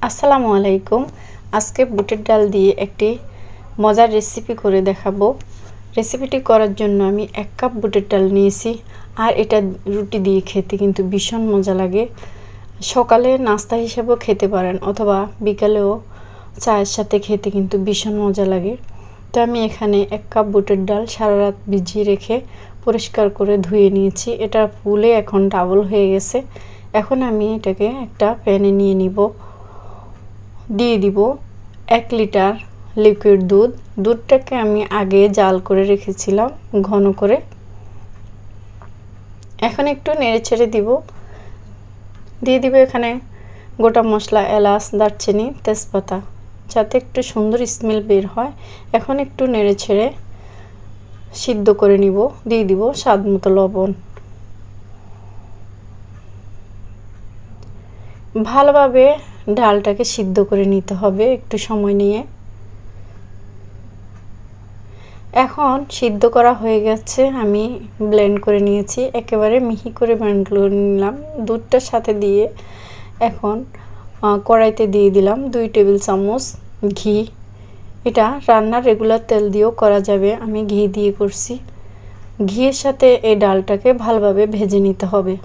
আসসালামু আলাইকুম। আজকে বুটের ডাল দিয়ে একটি মজার রেসিপি করে দেখাবো। রেসিপিটি করার জন্য আমি 1 কাপ বুটের ডাল নিয়েছি, আর এটা রুটি দিয়ে খেতে কিন্তু ভীষণ মজা লাগে। সকালে নাস্তা হিসেবেও খেতে পারেন, অথবা বিকালেও চায়ের সাথে খেতে কিন্তু ভীষণ মজা লাগে। তো আমি এখানে 1 কাপ বুটের ডাল সারা রাত ভিজিয়ে রেখে পরিষ্কার করে ধুয়ে নিয়েছি। এটা ফুলে এখন ডাবল হয়ে গেছে। এখন আমি এটাকে একটা প্যানে নিয়ে নিব। দিয়ে দিব 1 লিটার লিকুইড দুধ। দুধটাকে আমি আগে জাল করে রেখেছিলাম ঘন করে। এখন একটু নেড়েচেড়ে দিব। দিয়ে দিব এখানে গোটা মশলা, এলাচ, দারচিনি, তেজপাতা, যাতে একটু সুন্দর স্মেল বের হয়। এখন একটু নেড়েচেড়ে সিদ্ধ করে নিব। দিয়ে দিব স্বাদ মতো লবণ। ভালোভাবে ডালটাকে সিদ্ধ করে নিতে হবে একটু সময় নিয়ে। এখন সিদ্ধ করা হয়ে গেছে, আমি ব্লেন্ড করে নিয়েছি, একেবারে মিহি করে ব্লেন্ড করে নিলাম দুধটার সাথে দিয়ে। এখন কড়াইতে দিয়ে দিলাম 2 টেবিল চামচ ঘি। এটা রান্নার রেগুলার তেল দিয়েও করা যাবে, আমি ঘি দিয়ে করছি। ঘিয়ের সাথে এই ডালটাকে ভালোভাবে ভেজে নিতে হবে।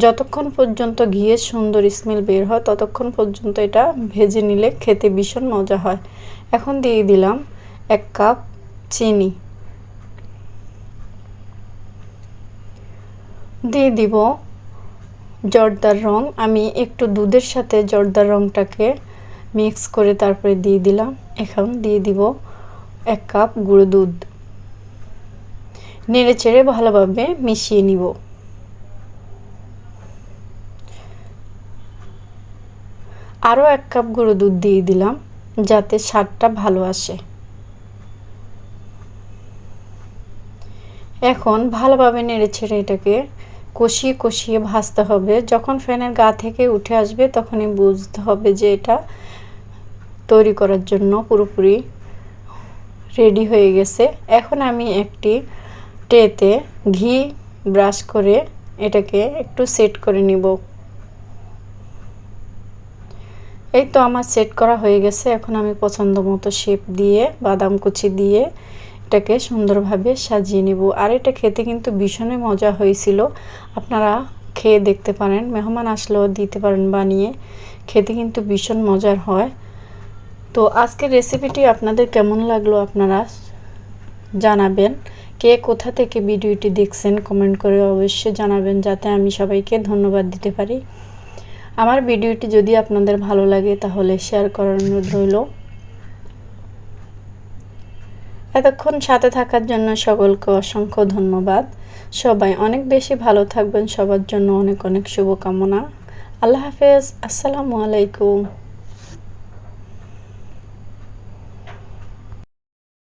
যতক্ষণ পর্যন্ত ঘিয়ের সুন্দর স্মেল বের হয় ততক্ষণ পর্যন্ত এটা ভেজে নিলে খেতে ভীষণ মজা হয়। এখন দিয়ে দিলাম 1 কাপ চিনি। দিয়ে দিব জর্দার রং। আমি একটু দুধের সাথে জর্দার রংটাকে মিক্স করে তারপরে দিয়ে দিলাম। এখন দিয়ে দিব 1 কাপ গুঁড়ো দুধ। নেড়েচেড়ে ভালোভাবে মিশিয়ে নিব। আরও 1 কাপ গুঁড়ো দুধ দিয়ে দিলাম, যাতে স্বাদটা ভালো আসে। এখন ভালোভাবে নেড়েচেড়ে এটাকে কষিয়ে কষিয়ে ভাজতে হবে। যখন ফ্যানের গা থেকে উঠে আসবে তখনই বুঝতে হবে যে এটা তৈরি করার জন্য পুরোপুরি রেডি হয়ে গেছে। এখন আমি একটি ট্রেতে ঘি ব্রাশ করে এটাকে একটু সেট করে নিব। এই তো আমার সেট করা হয়ে গেছে। এখন আমি পছন্দ মতো শেপ দিয়ে বাদাম কুচি দিয়ে এটাকে সুন্দরভাবে সাজিয়ে নেব। আর এটা খেতে কিন্তু ভীষণই মজা হয়েছিল। আপনারা খেয়ে দেখতে পারেন, মেহমান আসলেও দিতে পারেন বানিয়ে, খেতে কিন্তু ভীষণ মজার হয়। তো আজকের রেসিপিটি আপনাদের কেমন লাগলো আপনারা জানাবেন। কে কোথা থেকে ভিডিওটি দেখছেন কমেন্ট করে অবশ্যই জানাবেন, যাতে আমি সবাইকে ধন্যবাদ দিতে পারি। আমার ভিডিওটি যদি আপনাদের ভালো লাগে তাহলে শেয়ার করার অনুরোধ রইল। এতক্ষণ সাথে থাকার জন্য সকলকে অসংখ্য ধন্যবাদ। সবাই অনেক বেশি ভালো থাকবেন, সবার জন্য অনেক অনেক শুভকামনা। আল্লাহ হাফেজ। আসসালামু আলাইকুম।